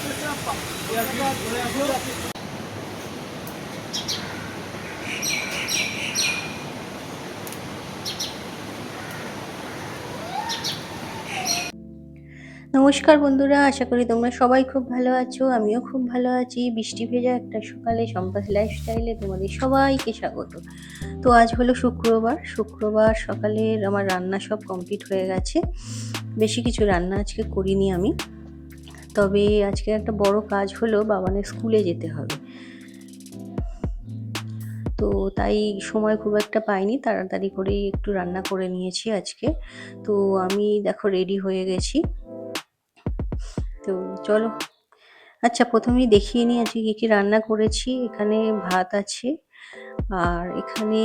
নমস্কার বন্ধুরা, আশা করি তোমরা সবাই খুব ভালো আছো। আমিও খুব ভালো আছি। বৃষ্টি ভেজা একটা সকালে সম্পাস লাইফস্টাইলে তোমাদের সবাইকে স্বাগত। তো আজ হলো শুক্রবার সকালে আমার রান্না সব কমপ্লিট হয়ে গেছে। বেশি কিছু রান্না আজকে করিনি আমি, তবে আজকে একটা বড় কাজ হলো, বাবানের স্কুলে যেতে হবে। তো তাই সময় খুব একটা পাইনি, তাড়াতাড়ি করেই একটু রান্না করে নিয়েছি আজকে। তো আমি দেখো রেডি হয়ে গেছি। তো চলো, আচ্ছা প্রথমেই দেখিয়ে নিই আজকে কী কী রান্না করেছি। এখানে ভাত আছে, আর এখানে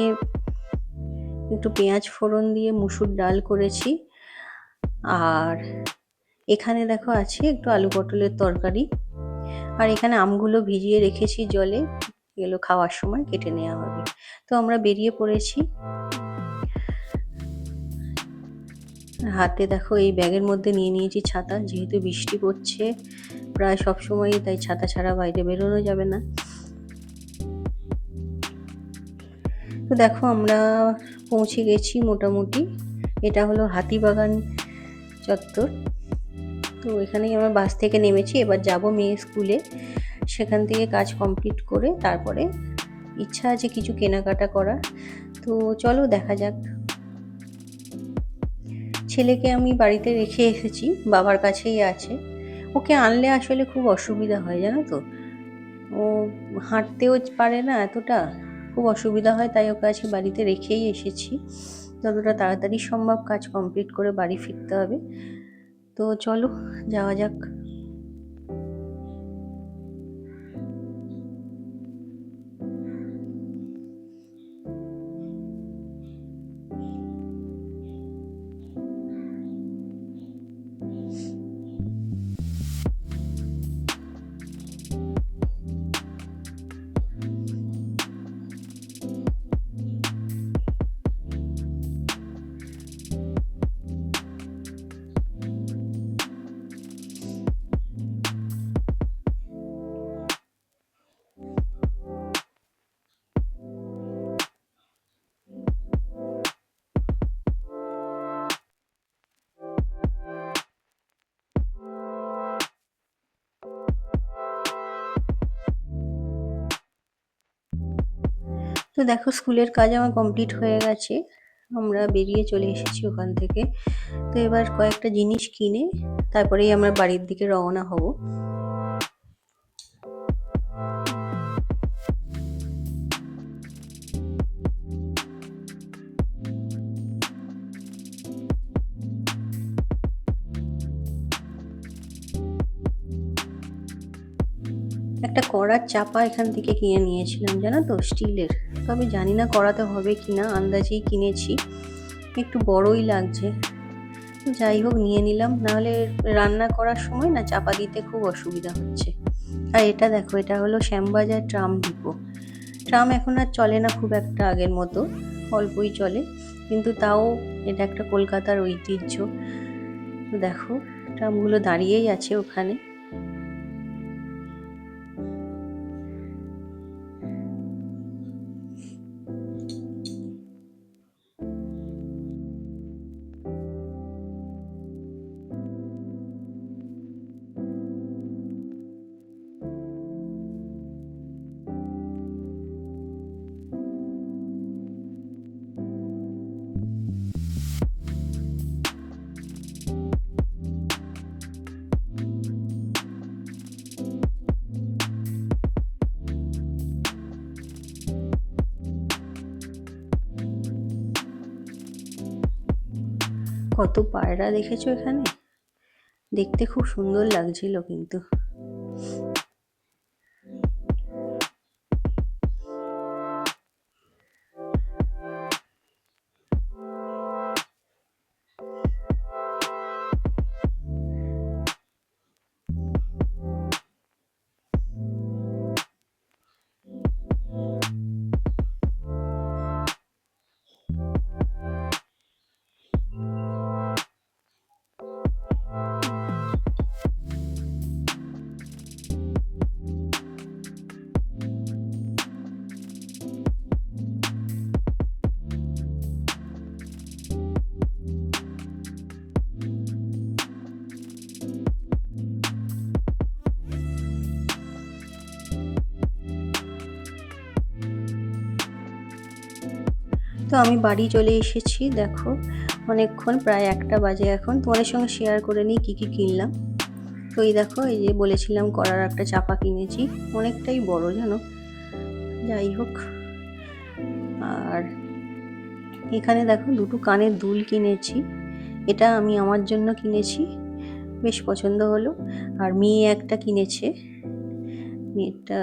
একটু পেঁয়াজ ফোড়ন দিয়ে মুসুর ডাল করেছি, আর এখানে দেখো আছে একটু আলু পটলের তরকারি, আর এখানে আমগুলো ভিজিয়ে রেখেছি জলে, এগুলো খাওয়ার সময় কেটে নেওয়া হবে। তো আমরা বেরিয়ে পড়েছি। হাতে দেখো এই ব্যাগের মধ্যে নিয়ে নিয়েছি ছাতা, যেহেতু বৃষ্টি পড়ছে প্রায় সব সময়ই, তাই ছাতা ছাড়া বাইরে বেরোনো যাবে না। তো দেখো আমরা পৌঁছে গেছি মোটামুটি। এটা হলো হাতিবাগান চত্বর। তো এখানেই আমরা বাস থেকে নেমেছি, এবার যাব মেয়ে স্কুলে। সেখান থেকে কাজ কমপ্লিট করে তারপরে ইচ্ছা আছে কিছু কেনাকাটা করা। তো চলো দেখা যাক। ছেলেকে আমি বাড়িতে রেখে এসেছি, বাবার কাছেই আছে। ওকে আনলে আসলে খুব অসুবিধা হয় জানো তো, ও হাঁটতেও পারে না এতটা, খুব অসুবিধা হয়, তাই ওকে আজকে বাড়িতে রেখেই এসেছি। যতটা তাড়াতাড়ি সম্ভব কাজ কমপ্লিট করে বাড়ি ফিরতে হবে। তো চলো যাওয়া যাক। তো দেখো স্কুলের কাজ আমার কমপ্লিট হয়ে গেছে, আমরা বেরিয়ে চলে এসেছি ওখান থেকে। তো এবার কয়েকটা জিনিস কিনে তারপরেই আমরা বাড়ির দিকে রওনা হব। একটা কড়ার চাপা এখান থেকে কিনে নিয়েছিলাম জানো তো, স্টিলের। তবে জানি না করাতে হবে কিনা, আন্দাজেই কিনেছি, একটু বড়ই লাগছে। যাই হোক নিয়ে নিলাম, নাহলে রান্না করার সময় না চাপা দিতে খুব অসুবিধা হচ্ছে। আর এটা দেখো, এটা হলো শ্যামবাজার ট্রাম ডিপো। ট্রাম এখন আর চলে না খুব একটা আগের মতো, অল্পই চলে, কিন্তু তাও এটা একটা কলকাতার ঐতিহ্য। দেখো ট্রামগুলো দাঁড়িয়েই আছে ওখানে। কত পায়রা দেখেছো এখানে, দেখতে খুব সুন্দর লাগছিল কিন্তু। তো আমি বাড়ি চলে এসেছি, দেখো অনেকক্ষণ, প্রায় 1টা বাজে এখন। তোমাদের সঙ্গে শেয়ার করে নিই কী কী কিনলাম। তো এই দেখো, এই যে বলেছিলাম কড়ার একটা চাপা কিনেছি, অনেকটাই বড় জানো, যাই হোক। আর এখানে দেখো দুটো কানের দুল কিনেছি, এটা আমি আমার জন্য কিনেছি, বেশ পছন্দ হলো। আর মেয়ে একটা কিনেছে, মেয়েটা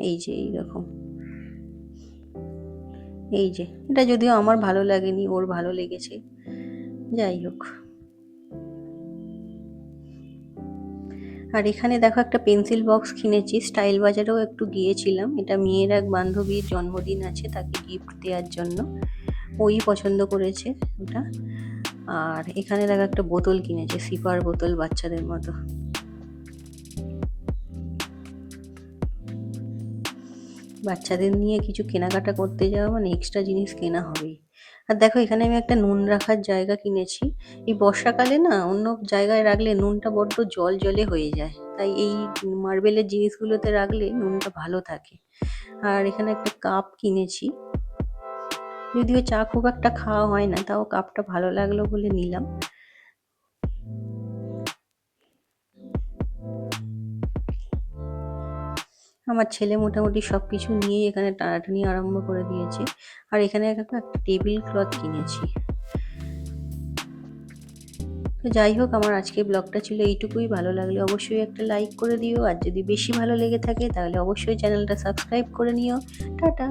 এই যে এইরকম, এই যে এটা যদিও আমার ভালো লাগেনি, ওর ভালো লেগেছে, যাই হোক। আর এখানে দেখো একটা পেন্সিল বক্স কিনেছি, স্টাইল বাজারেও একটু গিয়েছিলাম, এটা মেয়ের এক বান্ধবীর জন্মদিন আছে, তাকে গিফট দেওয়ার জন্য, ওই পছন্দ করেছে ওটা। আর এখানে দেখো একটা বোতল কিনেছে, সিপার বোতল, বাচ্চাদের মতো। বাচ্চাদের নিয়ে কিছু কেনাকাটা করতে যাওয়া মানে এক্সট্রা জিনিস কেনা হবেই। আর দেখো এখানে আমি একটা নুন রাখার জায়গা কিনেছি, এই বর্ষাকালে না অন্য জায়গায় রাখলে নুনটা বড্ড জল জলে হয়ে যায়, তাই এই মার্বেলের জিনিসগুলোতে রাখলে নুনটা ভালো থাকে। আর এখানে একটা কাপ কিনেছি, যদিও চা খুব একটা খাওয়া হয় না, তাও কাপটা ভালো লাগলো বলে নিলাম। আমার ছেলে মোটামুটি সব কিছু নিয়েই এখানে টানাটানি আরম্ভ করে দিয়েছে। আর এখানে একটা টেবিল ক্লথ কিনেছি। তো যাই হোক, আমার আজকের ব্লগটা ছিল এইটুকুই। ভালো লাগলে অবশ্যই একটা লাইক করে দিও, আর যদি বেশি ভালো লেগে থাকে তাহলে অবশ্যই চ্যানেলটা সাবস্ক্রাইব করে নিও। টাটা।